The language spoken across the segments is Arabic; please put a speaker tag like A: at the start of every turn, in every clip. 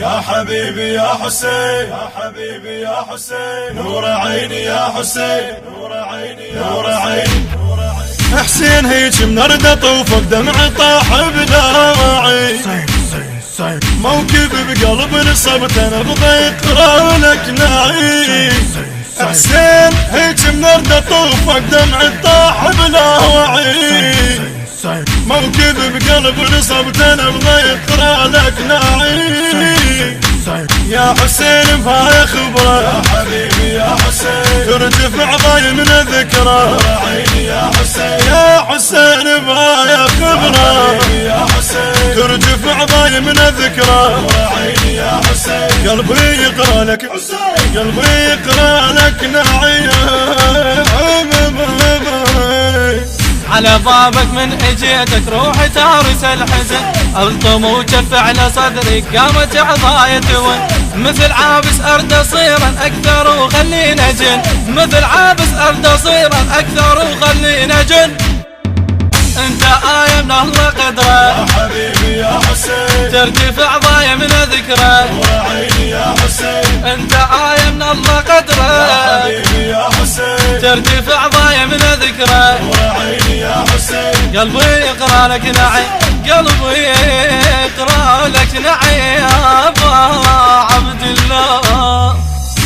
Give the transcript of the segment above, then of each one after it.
A: يا حبيبي يا حسين، يا حبيبي يا حسين، نور عيني يا حسين، نور عيني نور عيني. حسين هيج منردة طوفك دمع طاح بداعي، موكب بقلب نصبت انا بضيق رالك ناعي. حسين هيج منردة طوفك دمع طاح بلا وعي، موكب بقلب نصبت انا بضيق رالك ناعي. يا حسين بهاي خبره يا حبيبي يا حسين، ترتفع ضاي من الذكرى عيني يا حسين. يا حسين بهاي خبره يا حسين، ترتفع ضاي من الذكرى عيني يا حسين. قلبي يقرا لك حسين، قلبي يقرا لك نعيم.
B: على بابك من اجيتك روحي تارس الحزن، الطم وجف على صدري قامت عضايا تون، مثل عابس ارد صيرا اكثر وخلينا جن، مثل عابس ارد صيرا اكثر وخلينا جن. انت آية من الله قدره
A: يا حبيبي يا حسين،
B: ترتفع ضايا من ذكره
A: عيني يا حسين.
B: انت آية من الله قدره
A: يا حبيبي يا حسين،
B: ترتفع ضايا من ذكره
A: عيني يا حسين.
B: قلبي يقرا لك نعي، قلبي يقرا لك نعي يا ابا عبد الله.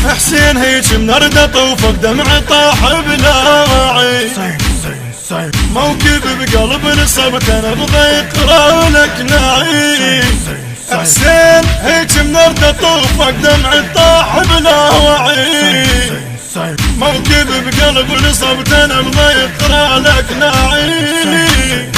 A: حسين هيج منردة طوفك دمع طاح بلا وعي، موكب بقلب نصبت انا بضيق رالك ناعي. حسين هيج منردة طوفك دمع طاح بلا وعي، موكب بقلب نصبت انا بضيق رالك ناعي.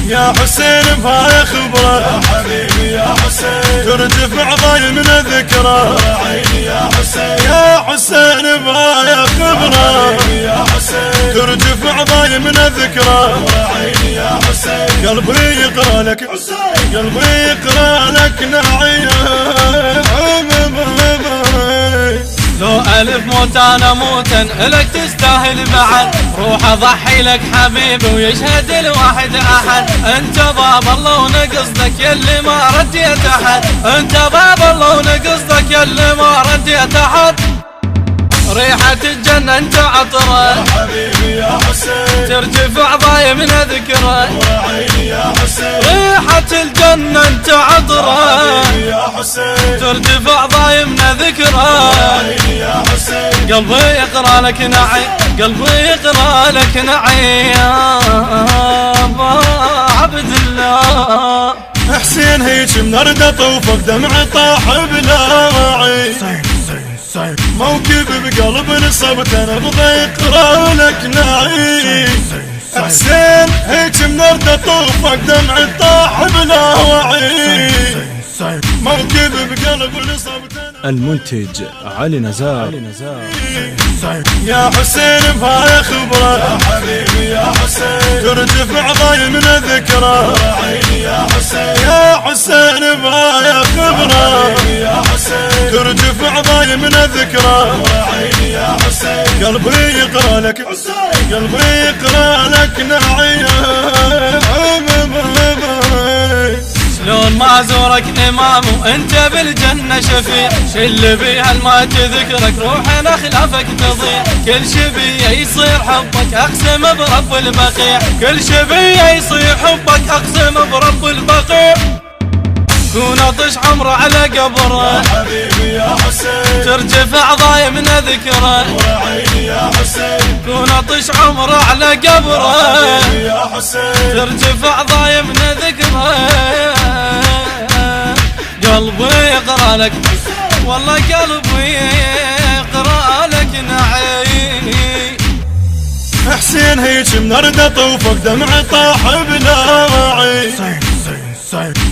A: يا حسين بهاي خبره يا حبيبي يا حسين، ترتفع ضاي من الذكرى عيني يا حسين. يا حسين بهاي خبره يا حسين، ترتفع ضاي من الذكرى عيني يا حسين. قلبي يقرا لك حسين، قلبي يقرا لك نعيم.
B: لو ألف موت أنا موتا لك تستاهل بعد، روح أضحي لك حبيبي ويشهد الواحد أحد. أنت باب الله ونقصدك يلي ما رديت أحد، أنت باب الله ونقصدك يلي ما رديت أحد. ريحة الجنة انت عطره
A: يا حبيبي يا حسين،
B: ترتفع ضاي من ذكره
A: عيني يا حسين.
B: ريحة الجنة انت عطره
A: يا حسين،
B: ترتفع ضاي من ذكره
A: عيني يا حسين.
B: قلبي يقرا لك نعي، قلبي يقرا لك نعي يا ابا عبد الله.
A: حسين هيج منردة طوفك دمع طاح بلا وعي، موكب بقلب نصبت انا بضيق رالك ناعي. حسين هيج منردة طوفك دمع طاح بلا وعي، موكب بقلب نصبت انا.
C: المنتج علي نزار.
A: يا حسين بهاي خبره يا حبيبي يا حسين، ترتفع ضاي من الذكرى عيني يا حسين. يا حسين بهاي خبره يا حسين، ترتفع ضاي من الذكرى عيني يا حسين. قلبي يقرا لك حسين، قلبي يقرا لك نعيم.
B: شلون ما ازورك امام وانت بالجنة شفيع، شل بيها ما تذكرك روحنا خلافك تضيع. كل شبيه يصير حبك اقسم برب البقيع، كل شبيه يصير حبك اقسم برب البقيع. كون اطش عمره على قبره
A: يا حبيبي يا حسين،
B: ترتفع ضاي من ذكره
A: عيني يا حسين.
B: كون اطش عمره على قبره
A: يا حسين،
B: ترتفع ضاي من ذكره. قلبي يقرا لك والله قلبي يقرا لك نعي.
A: حسين هيج منردة طوفك دمع طاح بلا وعي،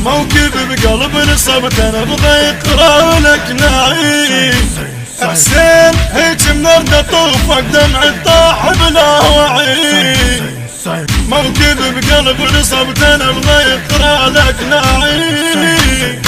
A: موكب بقلب نصبت انا بضيق رالك ناعي. حسين هيج منردة طوفك دمع طاح بلا وعي، موكب بقلب نصبتنا ابغى يقرا لك ناعي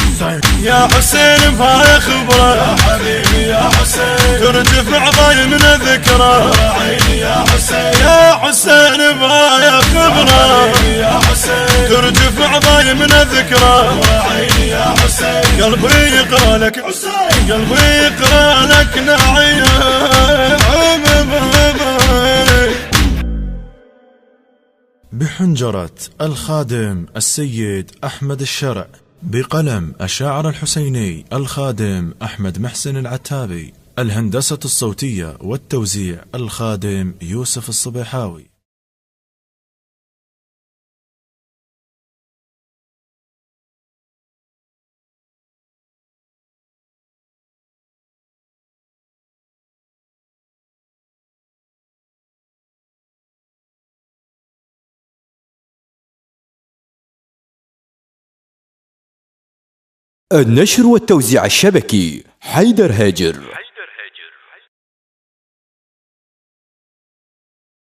A: يا حسين فهاي خبره يا حبيبي يا حسين ترتفع ضايمنا ذكرى عيني يا حسين يا حسين فهاي خبره يا حسين ترتفع ضايمنا ذكرى عيني يا حسين قلبي يقرا لك حسين قلبي يقرا لك ناعي
C: بحنجرة الخادم السيد أحمد الشرع، بقلم الشاعر الحسيني الخادم أحمد محسن العتابي، الهندسة الصوتية والتوزيع الخادم يوسف الصبيحاوي.
D: النشر والتوزيع الشبكي حيدر هاجر.